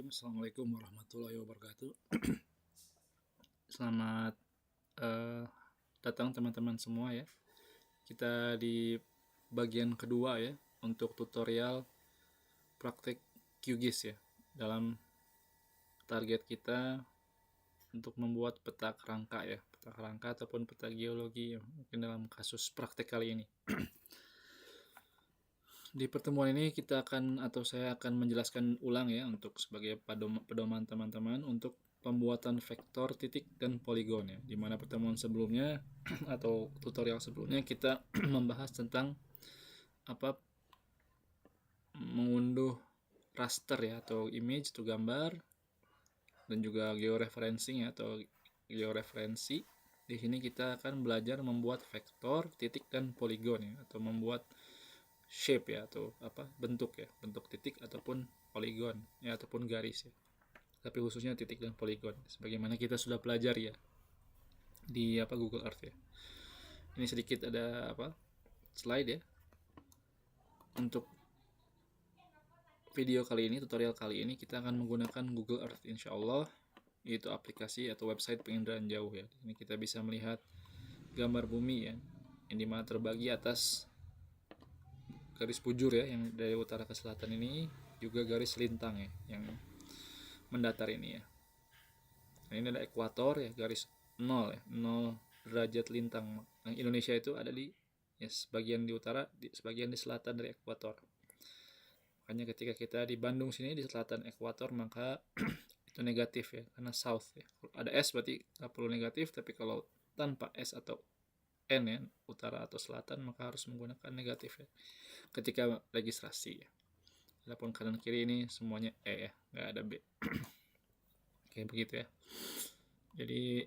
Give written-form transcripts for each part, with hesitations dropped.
Assalamualaikum warahmatullahi wabarakatuh. Selamat datang teman-teman semua ya. Kita di bagian kedua ya untuk tutorial praktek QGIS ya. Dalam target kita untuk membuat peta kerangka ya, peta kerangka ataupun peta geologi ya, mungkin dalam kasus praktek kali ini. Di pertemuan ini saya akan menjelaskan ulang ya untuk sebagai pedoman teman-teman untuk pembuatan vektor, titik, dan poligon ya. Dimana pertemuan sebelumnya atau tutorial sebelumnya kita membahas tentang mengunduh raster ya atau image atau gambar, dan juga georeferencing ya, atau georeferensi. Di sini kita akan belajar membuat vektor, titik, dan poligon ya, atau membuat shape ya, atau bentuk ya, bentuk titik ataupun poligon ya, ataupun garis ya, tapi khususnya titik dan poligon sebagaimana kita sudah pelajari ya di Google Earth ya. Ini sedikit ada slide ya untuk video kali ini, tutorial kali ini kita akan menggunakan Google Earth insyaallah, yaitu aplikasi atau website penginderaan jauh ya. Ini kita bisa melihat gambar bumi ya, yang dimana terbagi atas garis bujur ya, yang dari utara ke selatan ini, juga garis lintang ya, yang mendatar ini ya. Nah, ini ada ekuator ya, garis 0 ya, 0 derajat lintang. Yang Indonesia itu ada di sebagian di utara, sebagian di selatan dari ekuator. Makanya ketika kita di Bandung sini di selatan ekuator, maka itu negatif ya, karena south ya. Kalau ada S berarti nggak perlu negatif, tapi kalau tanpa S atau N ya, utara atau selatan, maka harus menggunakan negatif ya ketika registrasi ya. Adapun kanan kiri ini semuanya E ya, nggak ada B. Oke, begitu ya. Jadi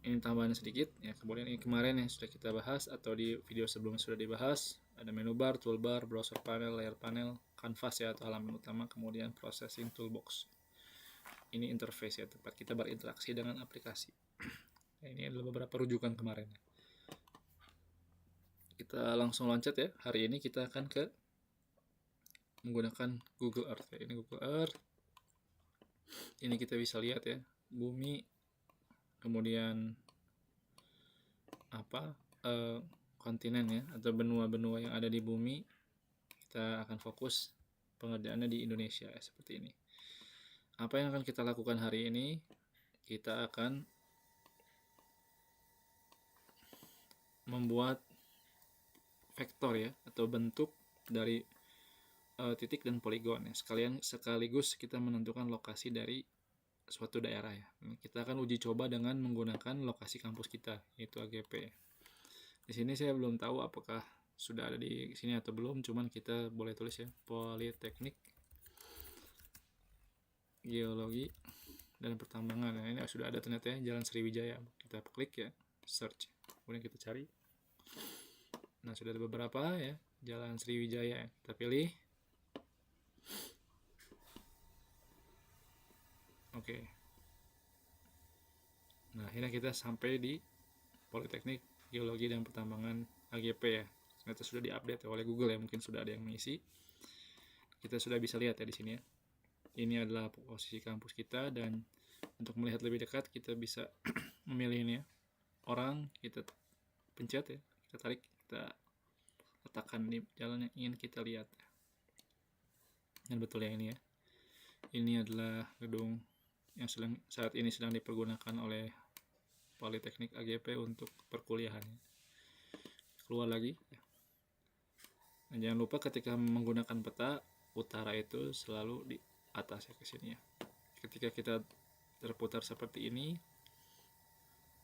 ini tambahan sedikit ya. Kemudian ini kemarin yang sudah kita bahas atau di video sebelumnya sudah dibahas, ada menu bar, toolbar, browser panel, layer panel, canvas ya atau halaman utama, kemudian processing toolbox. Ini interface ya, tempat kita berinteraksi dengan aplikasi. Nah, ini adalah beberapa rujukan kemarin. Kita langsung loncat ya. Hari ini kita akan menggunakan Google Earth ya. Ini Google Earth. Ini kita bisa lihat ya, bumi, kemudian kontinen ya atau benua-benua yang ada di bumi. Kita akan fokus pengerjaannya di Indonesia ya, seperti ini. Apa yang akan kita lakukan hari ini? Kita akan membuat vektor ya atau bentuk dari titik dan poligon ya. Sekaligus kita menentukan lokasi dari suatu daerah ya. Kita akan uji coba dengan menggunakan lokasi kampus kita, yaitu AGP. Di sini saya belum tahu apakah sudah ada di sini atau belum, cuman kita boleh tulis ya, Politeknik Geologi dan Pertambangan. Nah, ini sudah ada ternyata ya, Jalan Sriwijaya. Kita klik ya, search, kemudian kita cari. Nah, sudah ada beberapa ya, Jalan Sriwijaya. Kita pilih. Oke. Nah, akhirnya kita sampai di Politeknik Geologi dan Pertambangan AGP ya. Ternyata sudah diupdate oleh Google ya, mungkin sudah ada yang mengisi. Kita sudah bisa lihat ya di sini ya. Ini adalah posisi kampus kita, dan untuk melihat lebih dekat kita bisa memilih ini ya. Orang, kita pencet ya, kita tarik, kita letakkan di jalan yang ingin kita lihat. Dan betul ya ini ya. Ini adalah gedung yang saat ini sedang dipergunakan oleh Politeknik AGP untuk perkuliahan. Keluar lagi. Nah, jangan lupa ketika menggunakan peta, utara itu selalu di atas ya, ke sini ya. Ketika kita terputar seperti ini,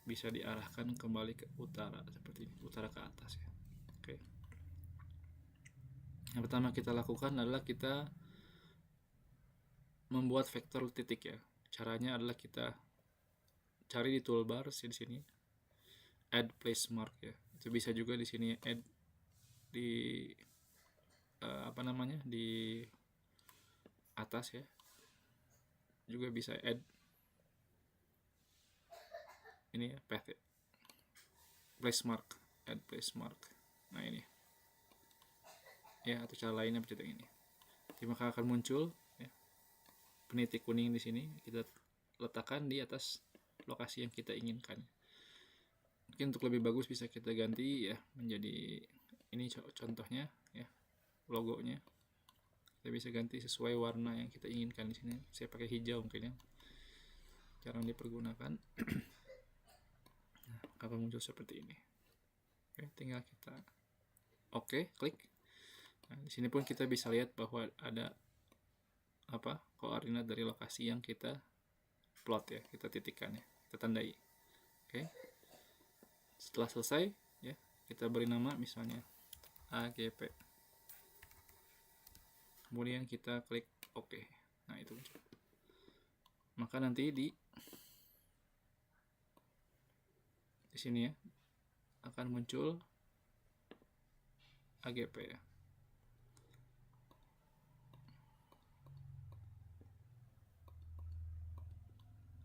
bisa diarahkan kembali ke utara seperti ini, utara ke atas ya. Oke. Yang pertama kita lakukan adalah kita membuat vektor titik ya. Caranya adalah kita cari di toolbar di sini, add place mark ya. Itu bisa juga di sini add di di atas ya. Juga bisa add ini ya, path ya. Place mark, add place mark. Nah, ini ya, atau cara lainnya seperti ini. Maka akan muncul ya, peniti kuning di sini kita letakkan di atas lokasi yang kita inginkan. Mungkin untuk lebih bagus bisa kita ganti ya menjadi ini contohnya ya, logonya kita bisa ganti sesuai warna yang kita inginkan. Di sini saya pakai hijau mungkin ya, jarang dipergunakan. Nah, akan muncul seperti ini. Oke, tinggal kita klik. Nah, di sini pun kita bisa lihat bahwa ada koordinat dari lokasi yang kita plot ya, kita titikkan ya, kita tandai. Oke. Setelah selesai ya, kita beri nama misalnya AGP. Kemudian kita klik OK. Nah, itu muncul. Maka nanti di sini ya akan muncul AGP ya.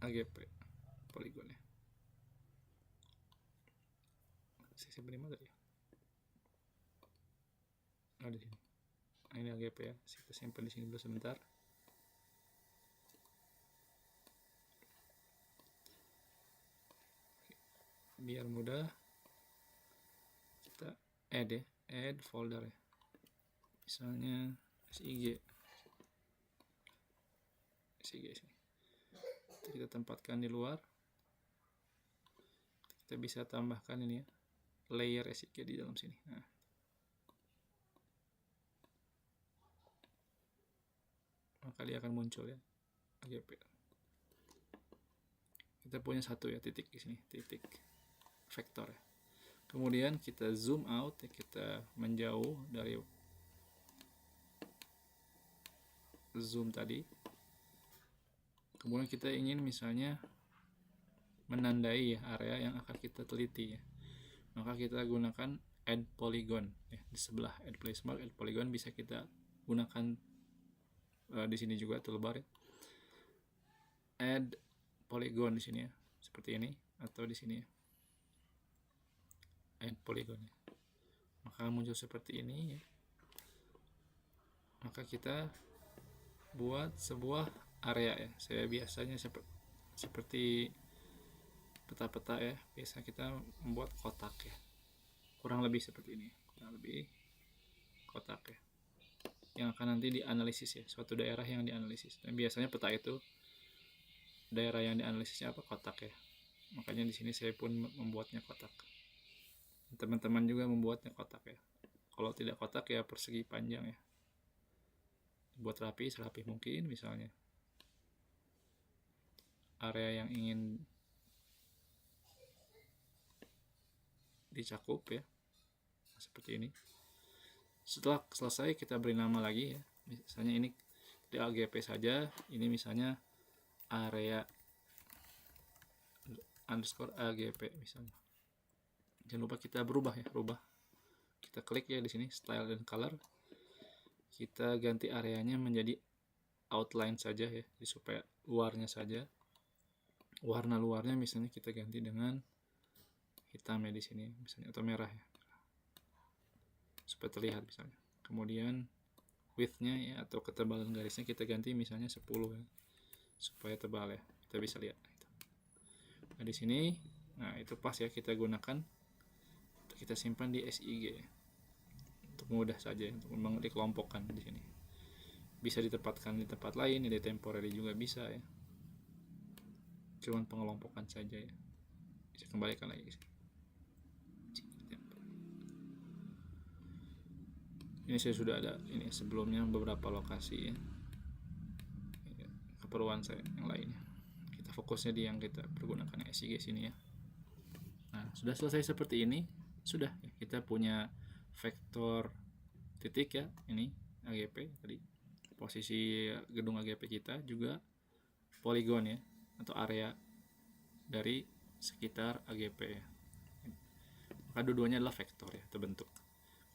AGP poligon ya. Saya beri mana tadi? Ada di sini. Nah, ini AGP ya. Kita simpan di sini dulu sebentar. Biar mudah, kita add folder ya. Misalnya SIG sini. Kita tempatkan di luar. Kita bisa tambahkan ini ya, layer SIG di dalam sini. Nah, maka dia akan muncul ya AGP. Kita punya satu ya titik di sini, titik vektor ya. Kemudian kita zoom out ya, kita menjauh dari zoom tadi. Kemudian kita ingin misalnya menandai ya area yang akan kita teliti ya. Maka kita gunakan add polygon ya, di sebelah add place mark, add polygon bisa kita gunakan di sini juga toolbar ya. Add polygon di sini ya, seperti ini, atau di sini ya. Add polygon ya. Maka muncul seperti ini ya. Maka kita buat sebuah area ya. Saya biasanya seperti peta-peta ya. Biasa kita membuat kotak ya. Kurang lebih seperti ini. Kurang lebih kotak ya. Yang akan nanti dianalisis ya. Suatu daerah yang dianalisis. Dan biasanya peta itu daerah yang dianalisisnya apa? Kotak ya. Makanya di sini saya pun membuatnya kotak. Teman-teman juga membuatnya kotak ya. Kalau tidak kotak ya persegi panjang ya. Buat rapi, serapih mungkin misalnya. Area yang ingin dicakup ya. Seperti ini. Setelah selesai kita beri nama lagi ya. Misalnya ini di AGP saja. Ini misalnya area underscore AGP misalnya. Jangan lupa kita berubah ya, kita klik ya di sini style dan color, kita ganti areanya menjadi outline saja ya, jadi supaya luarnya saja, warna luarnya misalnya kita ganti dengan hitam ya di sini misalnya, atau merah ya, supaya terlihat misalnya. Kemudian widthnya ya atau ketebalan garisnya kita ganti misalnya 10 ya, supaya tebal ya, kita bisa lihat. Nah di sini, nah itu pas ya, kita gunakan, kita simpan di SIG ya. Untuk mudah saja untuk dikelompokkan di sini. Bisa ditempatkan di tempat lain, di temporary juga bisa ya. Cuman pengelompokan saja ya. Bisa kembalikan lagi. Ini saya sudah ada ini sebelumnya beberapa lokasi ya. Keperluan saya yang lainnya. Kita fokusnya di yang kita pergunakan SIG sini ya. Nah, sudah selesai seperti ini. Sudah ya, kita punya vektor titik ya, ini AGP tadi, posisi gedung AGP kita, juga poligon ya atau area dari sekitar AGP ya. Maka dua-duanya adalah vektor ya, terbentuk.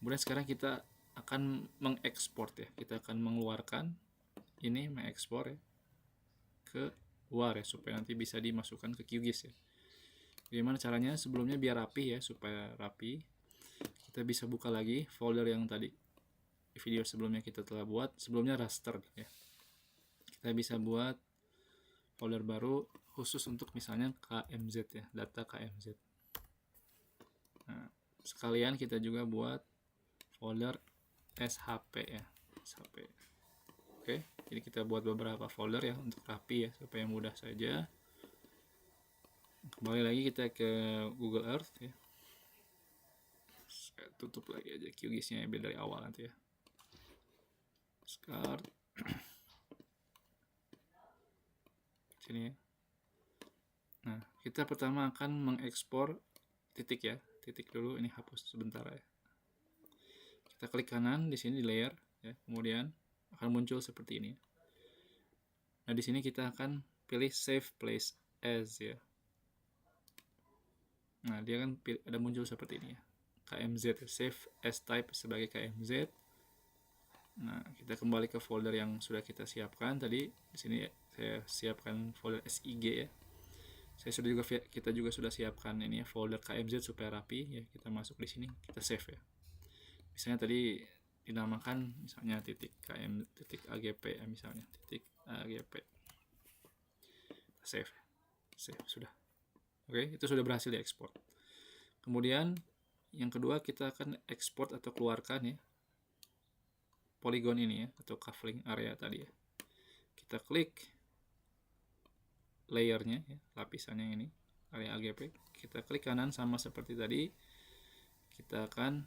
Kemudian sekarang kita akan mengekspor ya, kita akan mengeluarkan ini, mengekspor ya ke luar ya, supaya nanti bisa dimasukkan ke QGIS ya. Bagaimana caranya? Sebelumnya biar rapi ya, supaya rapi, kita bisa buka lagi folder yang tadi video sebelumnya kita telah buat. Sebelumnya raster ya, kita bisa buat folder baru khusus untuk misalnya KMZ ya, data KMZ. Nah, sekalian kita juga buat folder SHP ya, SHP. Oke, jadi kita buat beberapa folder ya untuk rapi ya, supaya mudah saja. Kembali lagi kita ke Google Earth ya. Saya tutup lagi aja QGIS-nya ya, biar dari awal nanti ya. Start. Sini ya. Nah, kita pertama akan mengekspor titik ya. Titik dulu, ini hapus sebentar ya. Kita klik kanan di sini di layer ya. Kemudian akan muncul seperti ini. Nah, di sini kita akan pilih save place as ya. Nah, dia kan ada muncul seperti ini ya. KMZ, save as type sebagai KMZ. Nah, kita kembali ke folder yang sudah kita siapkan tadi. Di sini saya siapkan folder SIG ya. Kita juga sudah siapkan ini ya, folder KMZ supaya rapi ya. Kita masuk di sini, kita save ya. Misalnya tadi dinamakan misalnya titik KM titik AGP ya, misalnya titik AGP. Save. Save sudah. Oke, itu sudah berhasil diekspor. Kemudian yang kedua kita akan ekspor atau keluarkan ya poligon ini ya, atau kaveling area tadi ya. Kita klik layernya ya, lapisannya ini, area AGP. Kita klik kanan sama seperti tadi. Kita akan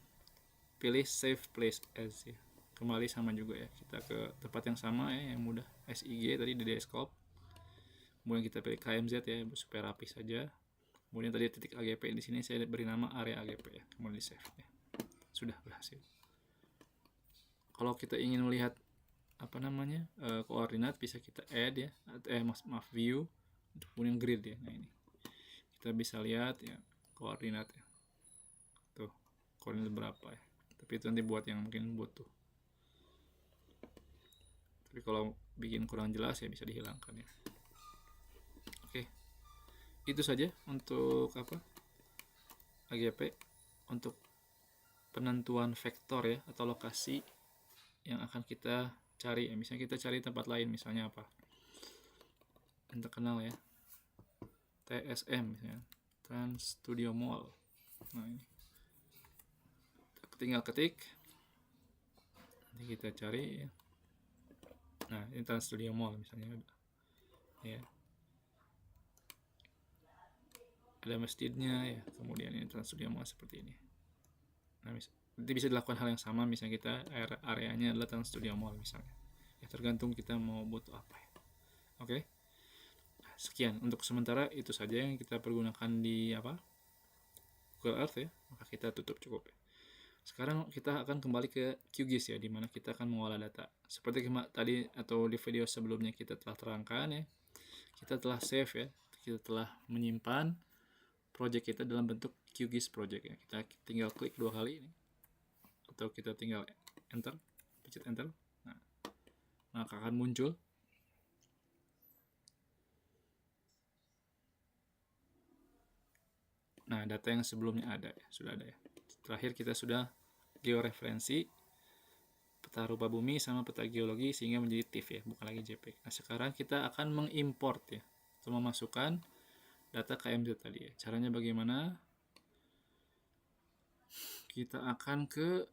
pilih save place as ya. Kembali sama juga ya. Kita ke tempat yang sama ya, yang mudah, SIG tadi di desktop. Kemudian kita pilih KMZ ya, supaya rapi saja. Kemudian tadi titik AGP di sini saya beri nama area AGP ya. Kemudian di save ya. Sudah berhasil. Kalau kita ingin melihat apa namanya koordinat, bisa kita add ya, maaf view, kemudian grid ya. Nah ini kita bisa lihat ya koordinat ya. Tuh koordinat berapa ya. Tapi itu nanti buat yang mungkin butuh. Tapi kalau bikin kurang jelas ya bisa dihilangkan ya. Oke. Itu saja untuk apa? AGP untuk penentuan vektor ya, atau lokasi yang akan kita cari ya. Misalnya kita cari tempat lain, misalnya apa? Yang terkenal ya. TSM misalnya, Trans Studio Mall. Nah, ini. Tinggal ketik. Nanti kita cari ya. Nah, ini Trans Studio Mall misalnya. Ya. Ada masjidnya ya, kemudian ini Trans Studio Mall seperti ini. Nah, nanti bisa dilakukan hal yang sama, misalnya kita areanya adalah Trans Studio Mall misalnya. Ya, tergantung kita mau butuh apa ya. Oke. Nah, sekian untuk sementara, itu saja yang kita pergunakan di apa? Google Earth ya. Maka kita tutup cukup ya. Sekarang kita akan kembali ke QGIS ya, di mana kita akan mengolah data. Seperti tadi atau di video sebelumnya kita telah terangkan ya. Kita telah save ya. Kita telah menyimpan project kita dalam bentuk QGIS project ya. Kita tinggal klik 2 kali ini, atau kita tinggal enter, pencet enter. Nah, maka akan muncul data yang sebelumnya ada ya, sudah ada ya. Terakhir kita sudah georeferensi peta rupa bumi sama peta geologi sehingga menjadi TIFF ya, bukan lagi JPEG. Nah, sekarang kita akan mengimport ya, atau memasukkan data KMZ tadi ya. Caranya bagaimana? Kita akan ke,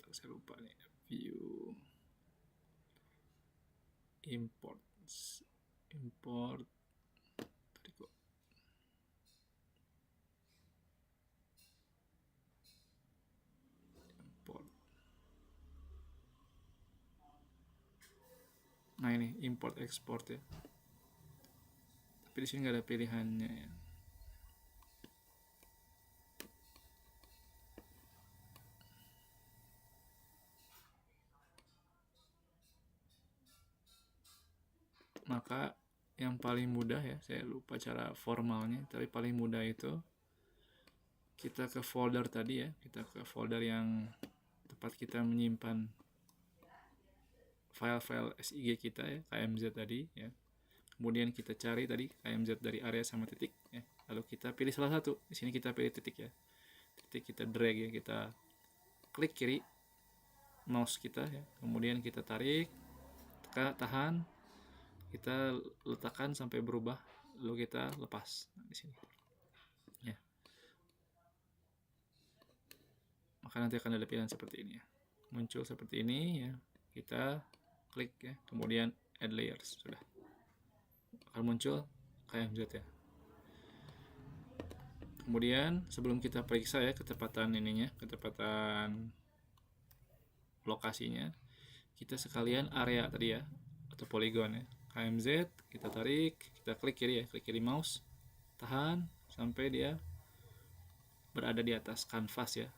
saya lupa nih, view, import tadi kok. Import. Nah ini import export ya. Tapi di sini nggak ada pilihannya ya. Maka yang paling mudah ya, saya lupa cara formalnya, tapi paling mudah itu kita ke folder tadi ya, kita ke folder yang tempat kita menyimpan file-file SIG kita ya, KMZ tadi ya. Kemudian kita cari tadi KMZ dari area sama titik ya. Lalu kita pilih salah satu. Di sini kita pilih titik ya. Titik kita drag ya, kita klik kiri mouse kita ya. Kemudian kita tarik tahan, kita letakkan sampai berubah, lalu kita lepas. Nah, di sini ya, maka nanti akan ada pilihan seperti ini ya, muncul seperti ini ya, kita klik ya, kemudian add layers, sudah akan muncul KMZ ya. Kemudian sebelum kita periksa ya ketepatan ininya, ketepatan lokasinya, kita sekalian area tadi ya, atau poligon ya, KMZ, kita tarik, kita klik kiri ya, klik kiri mouse, tahan sampai dia berada di atas kanvas ya.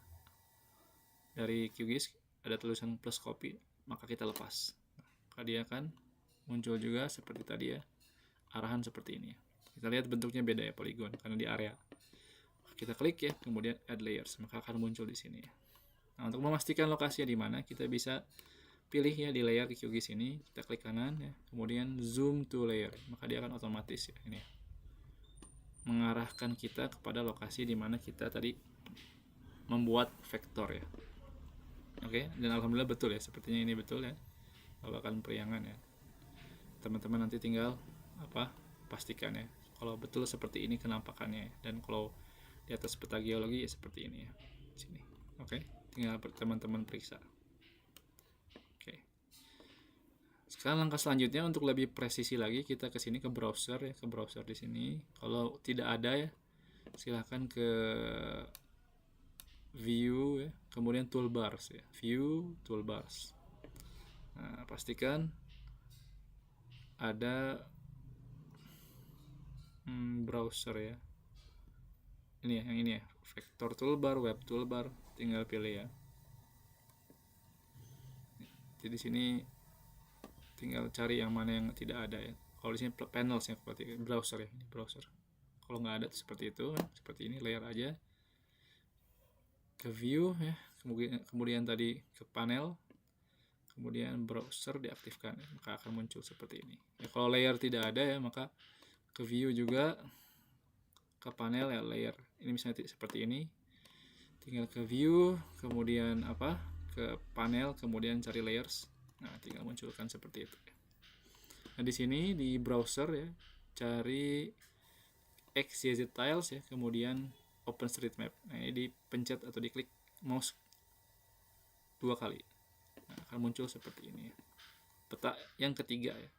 Dari QGIS ada tulisan plus copy, maka kita lepas, maka dia akan muncul juga seperti tadi ya, arahan seperti ini ya. Kita lihat bentuknya beda ya, poligon karena di area. Kita klik ya, kemudian add layers, maka akan muncul di sini ya. Nah, untuk memastikan lokasinya di mana, kita bisa pilih ya di layer di QGIS ini, kita klik kanan ya, kemudian zoom to layer, maka dia akan otomatis ya ini ya, mengarahkan kita kepada lokasi di mana kita tadi membuat vektor ya. Oke, dan alhamdulillah betul ya, sepertinya ini betul ya, babakan periangan ya. Teman-teman nanti tinggal pastikan ya, kalau betul seperti ini kenampakannya ya. Dan kalau di atas peta geologi ya seperti ini ya, sini. Oke, tinggal teman-teman periksa. Oke. Sekarang langkah selanjutnya untuk lebih presisi lagi, kita ke sini ke browser ya, ke browser di sini. Kalau tidak ada ya, silahkan ke view ya, kemudian toolbars ya, view toolbars. Nah, pastikan ada browser ya. Ini ya, yang ini ya, vector toolbar, web toolbar, tinggal pilih ya. Jadi di sini tinggal cari yang mana yang tidak ada ya. Kalau di sini panels ya, seperti browser ya, ini browser. Kalau nggak ada seperti itu, seperti ini layer aja. Ke view ya, kemudian tadi ke panel, kemudian browser diaktifkan ya, maka akan muncul seperti ini ya. Kalau layer tidak ada ya, maka ke view juga, ke panel ya, layer ini misalnya seperti ini, tinggal ke view, kemudian ke panel, kemudian cari layers. Nah, tinggal munculkan seperti itu ya. Nah, di sini di browser ya, cari XYZ tiles ya, kemudian OpenStreetMap. Nah, ini dipencet atau diklik mouse 2 kali. Nah, akan muncul seperti ini ya, peta yang ketiga ya.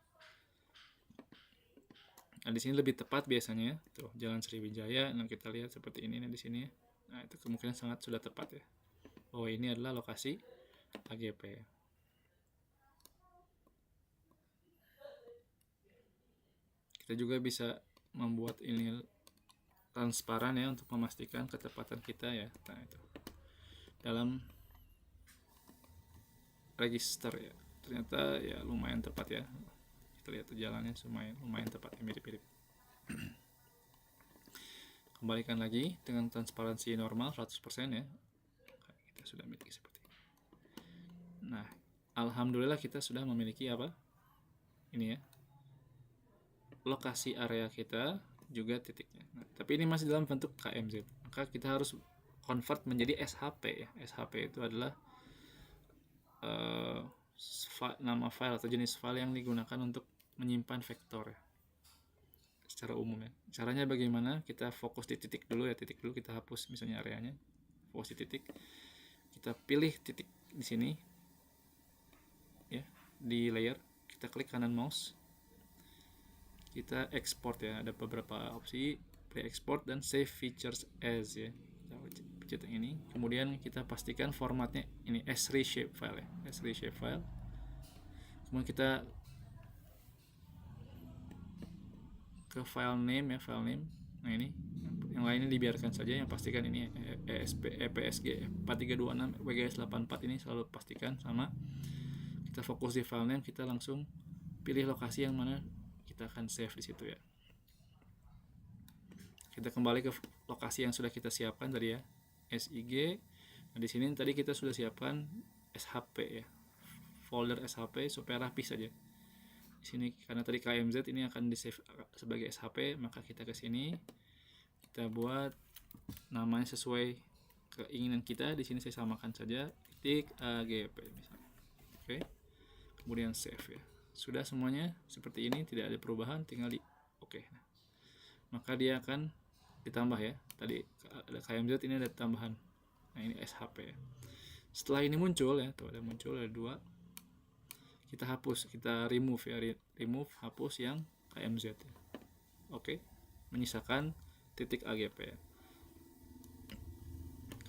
Nah, di sini lebih tepat biasanya tuh Jalan Sriwijaya. Nah, kita lihat seperti ini nih di sini ya. Nah, itu kemungkinan sangat sudah tepat ya, bahwa ini adalah lokasi AGP. Kita juga bisa membuat ini transparan ya, untuk memastikan ketepatan kita ya. Nah, itu dalam register ya, ternyata ya lumayan tepat ya. Kita lihat tuh jalannya lumayan tepat ya, mirip-mirip. Kembalikan lagi dengan transparansi normal 100% ya. Kita sudah miliki seperti ini. Nah, alhamdulillah kita sudah memiliki ini ya, lokasi area kita juga titiknya. Nah, tapi ini masih dalam bentuk KMZ, maka kita harus convert menjadi SHP ya. SHP itu adalah nama file atau jenis file yang digunakan untuk menyimpan vektor ya, secara umum ya. Caranya bagaimana? Kita fokus di titik dulu ya, titik dulu kita hapus misalnya areanya, fokus di titik, kita pilih titik di sini ya, di layer, kita klik kanan mouse, kita export ya, ada beberapa opsi, play export dan save features as ya, kita pencet yang ini, kemudian kita pastikan formatnya ini S3 shape file ya, S3 shape file. Kemudian kita ke file name ya, file name. Nah, ini yang lainnya dibiarkan saja, yang pastikan ini EPSG 4326 WGS84 ini selalu pastikan sama. Kita fokus di file name, kita langsung pilih lokasi yang mana kita akan save di situ ya. Kita kembali ke lokasi yang sudah kita siapkan tadi ya, SIG. Nah, di sini tadi kita sudah siapkan SHP ya, folder SHP supaya rapi saja. Di sini karena tadi KMZ ini akan di save sebagai SHP, maka kita ke sini, kita buat namanya sesuai keinginan kita. Di sini saya samakan saja titik AGP misalnya. Oke. Kemudian save ya. sudah semuanya seperti ini, tidak ada perubahan, tinggal di oke. Nah, maka dia akan ditambah ya. Tadi ada KMZ, ini ada tambahan. Nah, ini SHP ya. Setelah ini muncul ya, tuh ada muncul, ada 2. Kita hapus, kita remove ya, remove, hapus yang KMZ ya. Oke. Menyisakan titik AGP ya.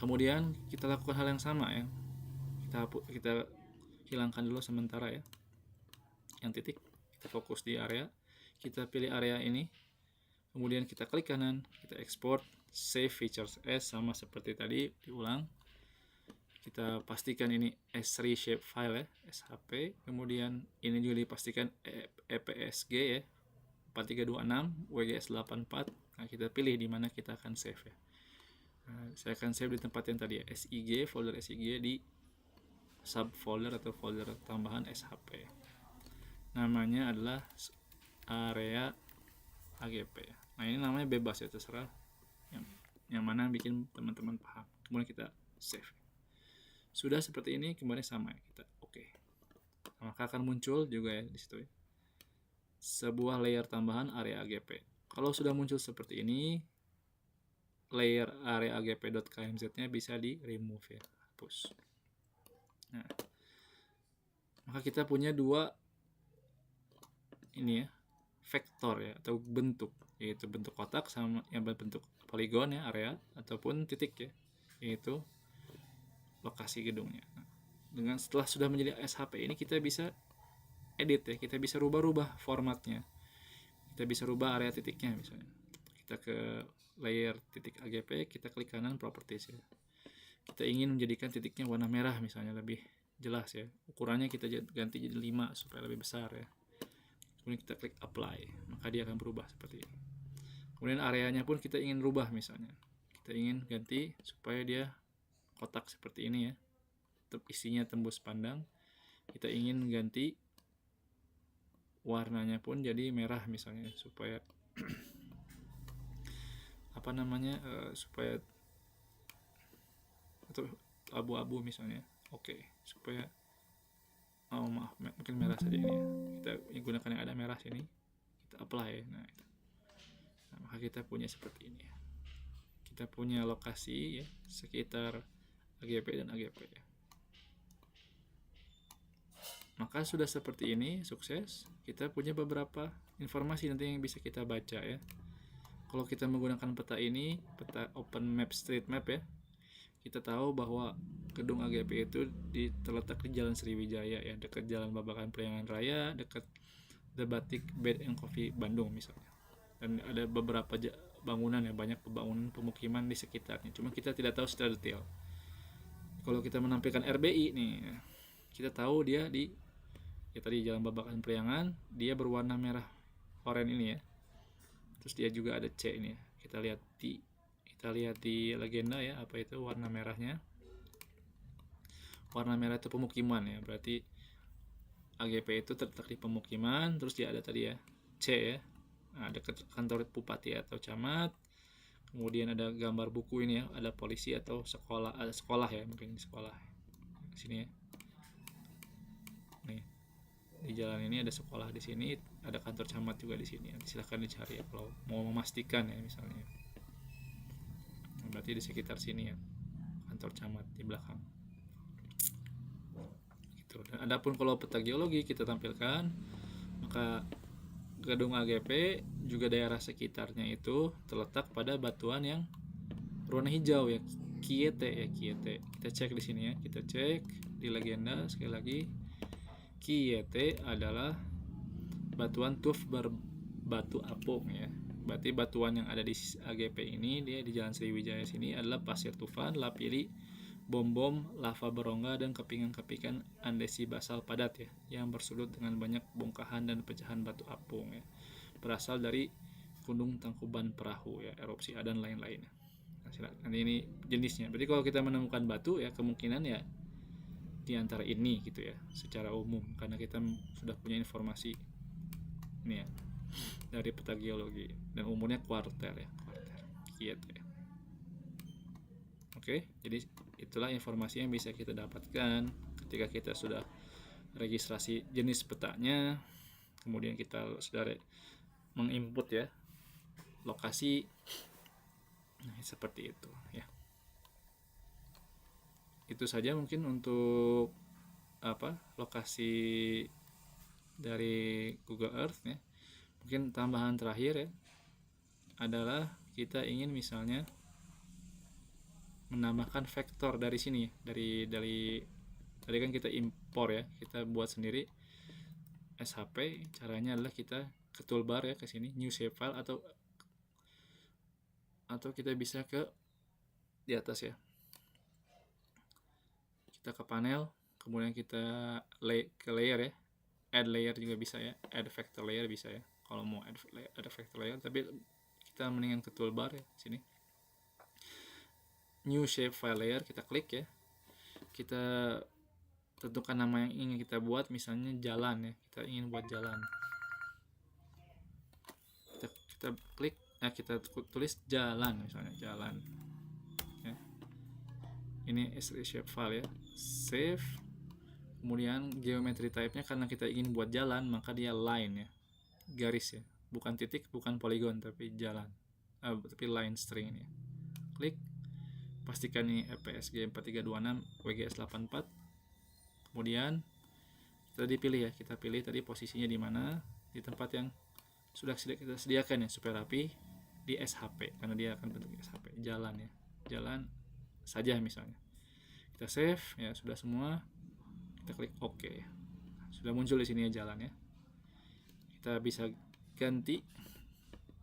Kemudian kita lakukan hal yang sama ya. Kita hilangkan dulu sementara ya yang titik, kita fokus di area, kita pilih area ini, kemudian kita klik kanan, kita export, save features as, sama seperti tadi, diulang. Kita pastikan ini S3 shape file ya, SHP, kemudian ini juga dipastikan EPSG ya, 4326 WGS84. Nah, kita pilih di mana kita akan save ya. Nah, saya akan save di tempat yang tadi ya, SIG, folder SIG di subfolder atau folder tambahan SHP. Namanya adalah area AGP. Nah, ini namanya bebas ya, terserah yang mana bikin teman-teman paham. Kemudian kita save. Sudah seperti ini, kembali sama ya, kita oke. Maka akan muncul juga ya di situ ya, sebuah layer tambahan area AGP. Kalau sudah muncul seperti ini, layer area agp.kmz-nya bisa di remove ya, hapus. Nah, maka kita punya 2 ini ya, vektor ya, atau bentuk, yaitu bentuk kotak sama yang berbentuk poligon ya, area, ataupun titik ya, yaitu lokasi gedungnya. Nah, dengan setelah sudah menjadi SHP ini, kita bisa edit ya, kita bisa rubah-rubah formatnya, kita bisa rubah area titiknya. Misalnya kita ke layer titik AGP, kita klik kanan properties ya, kita ingin menjadikan titiknya warna merah misalnya, lebih jelas ya, ukurannya kita ganti jadi 5 supaya lebih besar ya. Kemudian kita klik apply, maka dia akan berubah seperti ini. Kemudian areanya pun kita ingin rubah, misalnya kita ingin ganti supaya dia kotak seperti ini ya, isinya tembus pandang. Kita ingin ganti warnanya pun jadi merah misalnya, supaya supaya atau abu-abu misalnya. Oke, supaya mungkin merah saja ini ya. Kita gunakan yang ada merah sini, kita apply. Nah, maka kita punya seperti ini ya. Kita punya lokasi ya, sekitar AGP dan AGP ya. Maka sudah seperti ini, sukses. Kita punya beberapa informasi nanti yang bisa kita baca ya. Kalau kita menggunakan peta ini, peta OpenMapStreetMap ya, kita tahu bahwa gedung AGP itu terletak di Jalan Sriwijaya ya, dekat Jalan Babakan Priangan Raya, dekat The Batik Bed and Coffee Bandung misalnya. Dan ada beberapa bangunan ya, banyak pembangunan pemukiman di sekitarnya. Cuma kita tidak tahu secara detail. Kalau kita menampilkan RBI nih, kita tahu dia di tadi Jalan Babakan Priangan, dia berwarna merah oranye ini ya. Terus dia juga ada C ini ya. Kita lihat di legenda ya, apa itu warna merahnya. Warna merah itu pemukiman ya, berarti AGP itu terletak di pemukiman. Terus dia ada tadi ya, C ya, nah, dekat kantor bupati atau camat. Kemudian ada gambar buku ini ya, ada polisi atau sekolah, ada sekolah ya, mungkin di sekolah di sini ya. Nih, di jalan ini ada sekolah, di sini ada kantor camat juga di sini. Silahkan dicari ya kalau mau memastikan ya, misalnya. Berarti di sekitar sini ya, kantor camat di belakang. Gitu. Dan adapun kalau peta geologi kita tampilkan, maka gedung AGP juga daerah sekitarnya itu terletak pada batuan yang berwarna hijau ya, Kiete ya, Kiete. Kita cek di sini ya, kita cek di legenda sekali lagi. Kiete adalah batuan tuf berbatu apung ya. Berarti batuan yang ada di AGP ini, dia di Jalan Sriwijaya sini adalah pasir tufan, lapili, bom-bom, lava berongga, dan kepingan-kepingan andesi basal padat ya, yang bersudut dengan banyak bongkahan dan pecahan batu apung ya, berasal dari Gunung Tangkuban Perahu ya, erupsi dan lain-lain. Nah, ini jenisnya. Berarti kalau kita menemukan batu ya, kemungkinan ya di antara ini gitu ya, secara umum, karena kita sudah punya informasi ini ya dari peta geologi, dan umurnya kuarter ya, gitu ya. Oke, jadi itulah informasi yang bisa kita dapatkan ketika kita sudah registrasi jenis petanya. kemudian kita sudah menginput ya lokasi. Nah, seperti itu ya. Itu saja mungkin untuk lokasi dari Google Earth ya. Mungkin tambahan terakhir ya adalah kita ingin misalnya menambahkan vektor dari sini, dari tadi kan kita impor ya, kita buat sendiri SHP. Caranya adalah kita ke toolbar ya, ke sini new shapefile, atau kita bisa ke di atas ya, kita ke panel, kemudian kita ke layer ya, add layer juga bisa ya, add vector layer bisa ya kalau mau add vector layer, tapi kita mendingan ke toolbar ya, sini new shapefile layer, kita klik ya, kita tentukan nama yang ingin kita buat, misalnya jalan ya, kita ingin buat jalan, kita klik, kita tulis jalan, misalnya jalan ya. Ini shapefile ya, save. Kemudian geometry type-nya karena kita ingin buat jalan, maka dia line ya, garis ya, bukan titik, bukan polygon, tapi jalan, tapi line string ini. Klik, pastikan ini EPSG 4326 WGS 84. Kemudian kita dipilih ya, kita pilih tadi posisinya di mana, di tempat yang sudah kita sediakan ya, supaya rapi di SHP, karena dia akan bentuk SHP, jalan ya, jalan saja misalnya. Kita save ya, sudah semua, kita klik OK. Sudah muncul di sini ya jalan ya. Kita bisa ganti,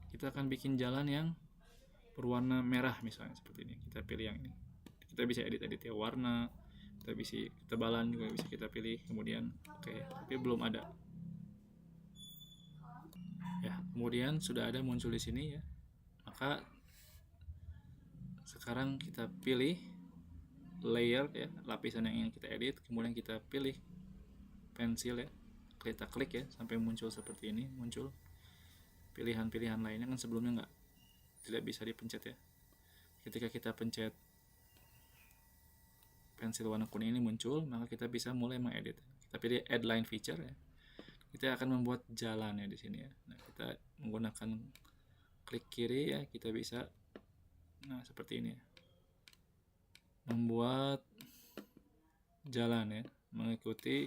kita akan bikin jalan yang berwarna merah misalnya, seperti ini. Kita pilih yang ini. Kita bisa edit ya warna, kita bisa ketebalan juga bisa kita pilih. Kemudian tapi belum ada ya. Kemudian sudah ada muncul di sini ya. Maka sekarang kita pilih layer ya, lapisan yang ingin kita edit, kemudian kita pilih pensil ya, kita klik ya sampai muncul seperti ini, muncul pilihan-pilihan lainnya, kan sebelumnya tidak bisa dipencet ya. Ketika kita pencet pensil warna kuning ini muncul, maka kita bisa mulai mengedit. Kita pilih add line feature ya, kita akan membuat jalan ya di sini ya. Nah, kita menggunakan klik kiri ya, kita bisa seperti ini ya, membuat jalan ya, mengikuti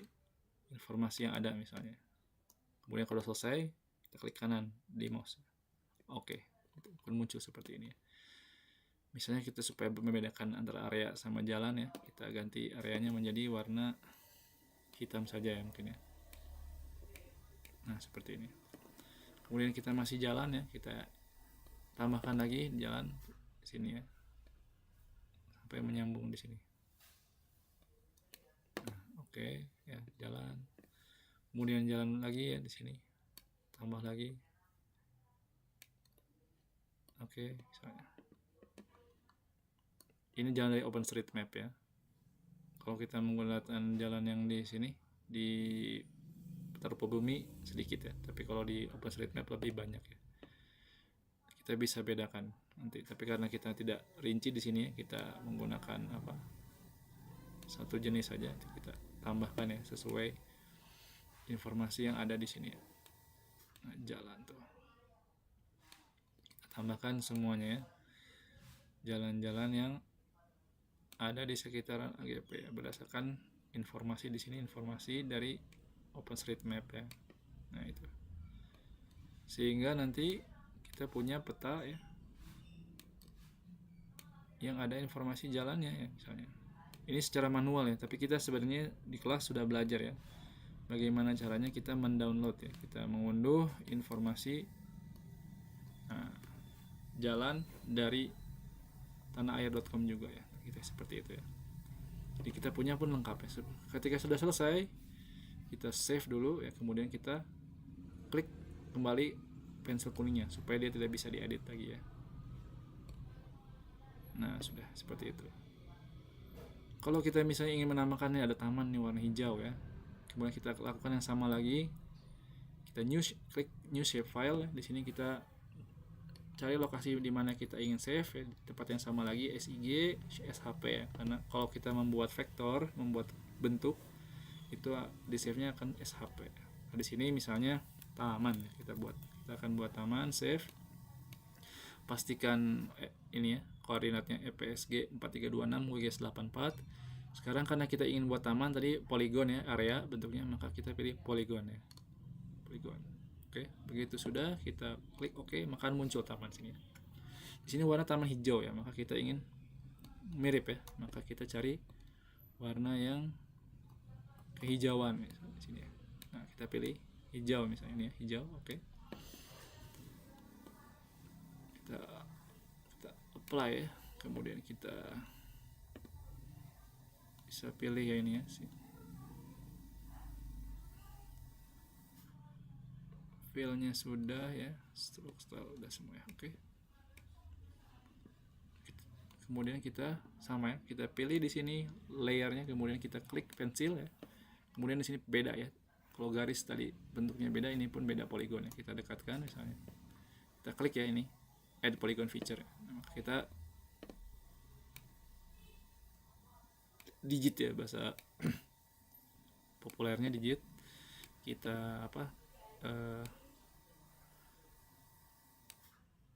informasi yang ada misalnya. Kemudian kalau selesai, kita klik kanan di mouse. Oke, akan muncul seperti ini ya. Misalnya kita supaya membedakan antara area sama jalan ya, kita ganti areanya menjadi warna hitam saja ya mungkin ya. Nah, seperti ini. Kemudian kita masih jalan ya, kita tambahkan lagi jalan di sini ya, sampai menyambung di sini. Nah, oke ya, jalan. Kemudian jalan lagi ya di sini, tambah lagi. Oke, misalnya ini jalan dari OpenStreetMap ya. Kalau kita menggunakan jalan yang di sini di peta rupa bumi sedikit ya, tapi kalau di OpenStreetMap lebih banyak ya. Kita bisa bedakan nanti, tapi karena kita tidak rinci di sini, kita menggunakan satu jenis saja, kita tambahkan ya sesuai informasi yang ada di sini ya. Nah, jalan tuh kita tambahkan semuanya ya, jalan-jalan yang ada di sekitaran AGP ya, berdasarkan informasi di sini, informasi dari OpenStreetMap ya. Nah, itu sehingga nanti kita punya peta ya yang ada informasi jalannya ya, misalnya ini secara manual ya, tapi kita sebenarnya di kelas sudah belajar ya bagaimana caranya kita mendownload ya, kita mengunduh informasi jalan dari tanaair.com juga ya, kita seperti itu ya. Jadi kita punya pun lengkap ya. Ketika sudah selesai, kita save dulu ya, kemudian kita klik kembali pensil kuningnya supaya dia tidak bisa diedit lagi ya. Nah, sudah seperti itu. Kalau kita misalnya ingin menambahkannya, ada taman nih warna hijau ya, kemudian kita lakukan yang sama lagi, kita klik new save file ya. Di sini kita cari lokasi di mana kita ingin save ya, di tempat yang sama lagi, SIG SHP ya, karena kalau kita membuat vektor, membuat bentuk itu di save nya akan SHP. Nah, di sini misalnya taman ya, kita akan buat taman, save, pastikan ini ya koordinatnya EPSG 4326 WGS84. Sekarang karena kita ingin buat taman tadi poligon ya, area bentuknya, maka kita pilih poligon ya, poligon. Oke, begitu sudah kita klik OK, maka muncul taman sini. Di sini warna taman hijau ya, maka kita ingin mirip ya, maka kita cari warna yang kehijauan misalnya di sini ya. Nah, kita pilih hijau misalnya ini ya, hijau. Oke. Kita apply ya. Kemudian kita bisa pilih ya ini ya. Fill-nya sudah ya, stroke style udah semua ya. Oke. Kemudian kita sama ya, kita pilih di sini layernya, kemudian kita klik pensil ya. Kemudian di sini beda ya. Kalau garis tadi bentuknya beda, ini pun beda poligon ya. Kita dekatkan misalnya. Kita klik ya ini, add polygon feature. Nah, kita digit ya, bahasa populernya digit. Kita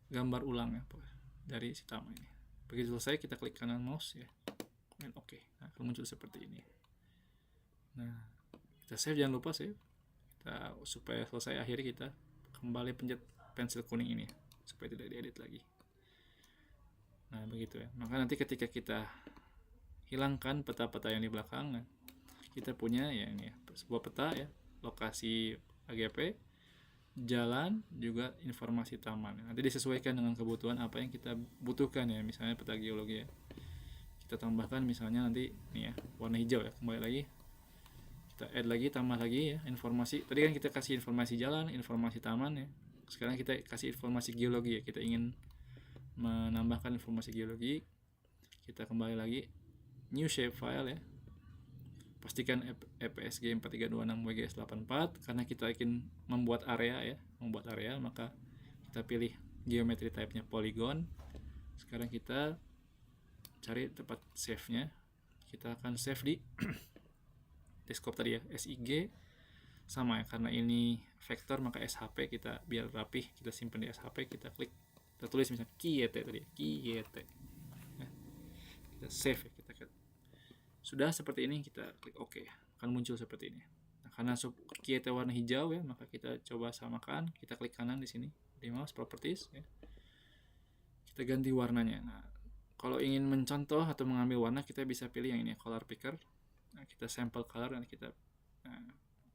gambar ulang ya dari si taman ini. Begitu selesai kita klik kanan mouse ya, kemudian OK. Nah, akan muncul seperti ini. Nah, kita save, jangan lupa save. Kita supaya selesai, akhirnya kita kembali pencet pensil kuning ini supaya tidak diedit lagi. Nah, begitu ya. Maka nanti ketika kita hilangkan peta-peta yang di belakang, nah, kita punya ya ini ya, sebuah peta ya, lokasi AGP, jalan, juga informasi taman. Nanti disesuaikan dengan kebutuhan apa yang kita butuhkan ya, misalnya peta geologi ya. Kita tambahkan misalnya nanti nih ya, warna hijau ya, kembali lagi. Kita add lagi, tambah lagi ya, informasi. Tadi kan kita kasih informasi jalan, informasi taman ya. Sekarang kita kasih informasi geologi ya, kita ingin menambahkan informasi geologi. Kita kembali lagi, new shapefile ya. Pastikan EPSG 4326 WGS84 karena kita ingin membuat area ya, maka kita pilih geometry type-nya polygon. Sekarang kita cari tempat save-nya. Kita akan save di desktop tadi ya, SIG sama ya, karena ini vektor maka SHP, kita biar rapih kita simpan di SHP, kita klik, kita tulis misalnya KYT tadi, KYT ya. Kita save ya, kita sudah seperti ini, kita klik OK, akan muncul seperti ini. Nah, karena KYT warna hijau ya, maka kita coba samakan, kita klik kanan di sini di mouse properties ya. Kita ganti warnanya. Nah, kalau ingin mencontoh atau mengambil warna, kita bisa pilih yang ini, color picker. Nah, kita sample color dan kita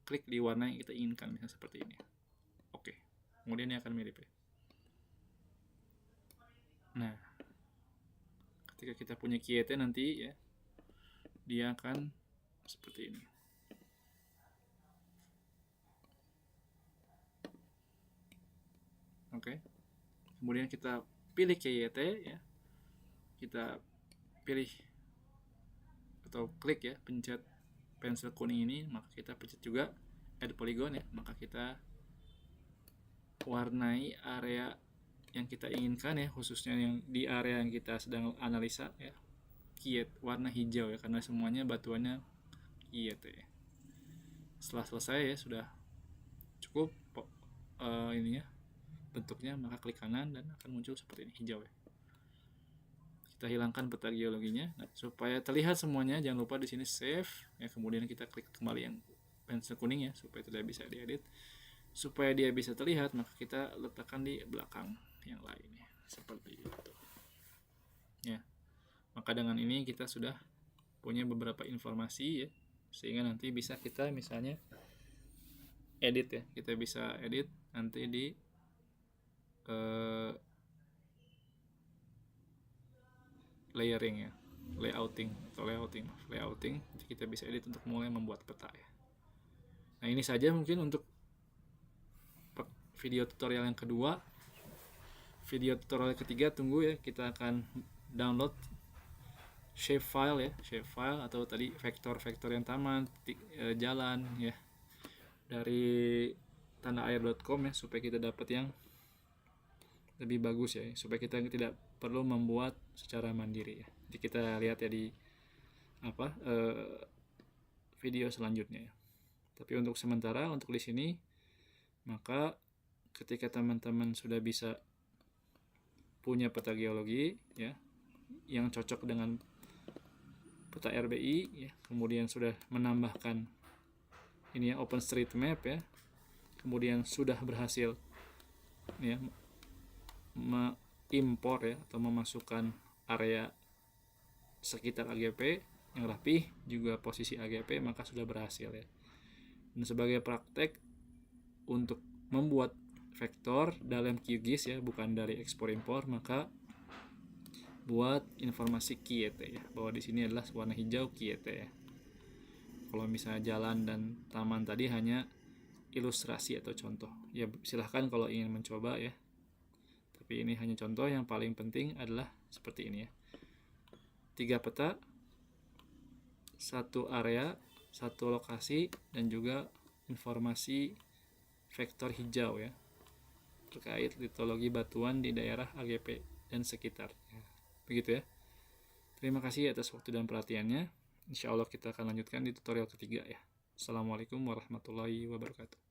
klik di warna yang kita inginkan, misalnya seperti ini. Oke, kemudian ini akan mirip ya. Nah, ketika kita punya KYT nanti ya, dia akan seperti ini. Oke. Kemudian kita pilih KYT ya. Kita pilih atau klik ya, pencet pensil kuning ini, maka kita pencet juga add polygon ya, maka kita warnai area yang kita inginkan ya, khususnya yang di area yang kita sedang analisa ya, KYT warna hijau ya, karena semuanya batuannya KYT ya. Setelah selesai ya, sudah cukup ininya bentuknya, maka klik kanan dan akan muncul seperti ini, hijau ya. Kita hilangkan peta geologinya. Nah, supaya terlihat semuanya, jangan lupa di sini save ya, kemudian kita klik kembali yang pensil kuning ya, supaya tidak bisa diedit. Supaya dia bisa terlihat, maka kita letakkan di belakang yang lain ya, seperti itu ya. Maka dengan ini kita sudah punya beberapa informasi ya, sehingga nanti bisa kita misalnya edit ya, kita bisa edit nanti di layering ya, layouting. Jadi kita bisa edit untuk mulai membuat peta ya. Nah, ini saja mungkin untuk video tutorial yang kedua. Video tutorial ketiga tunggu ya, kita akan download shapefile ya, shapefile atau tadi vektor-vektor yang taman, jalan ya, dari tandaair.com ya, supaya kita dapat yang lebih bagus ya, supaya kita tidak perlu membuat secara mandiri ya. Jadi kita lihat ya di video selanjutnya ya. Tapi untuk sementara, untuk di sini Maka ketika teman-teman sudah bisa punya peta geologi ya yang cocok dengan peta RBI ya, kemudian sudah menambahkan ini ya OpenStreetMap ya, kemudian sudah berhasil ya mengimpor ya atau memasukkan area sekitar AGP yang rapih juga posisi AGP, maka sudah berhasil ya. Dan sebagai praktek untuk membuat vektor dalam QGIS ya, bukan dari ekspor impor, maka buat informasi QIT ya, bahwa di sini adalah warna hijau QIT ya. Kalau misalnya jalan dan taman tadi hanya ilustrasi atau contoh ya, silahkan kalau ingin mencoba ya, tapi ini hanya contoh. Yang paling penting adalah seperti ini ya, 3 peta, 1 area, 1 lokasi, dan juga informasi vektor hijau ya terkait litologi batuan di daerah AGP dan sekitar. Begitu ya. Terima kasih atas waktu dan perhatiannya. Insya Allah kita akan lanjutkan di tutorial ketiga ya. Assalamualaikum warahmatullahi wabarakatuh.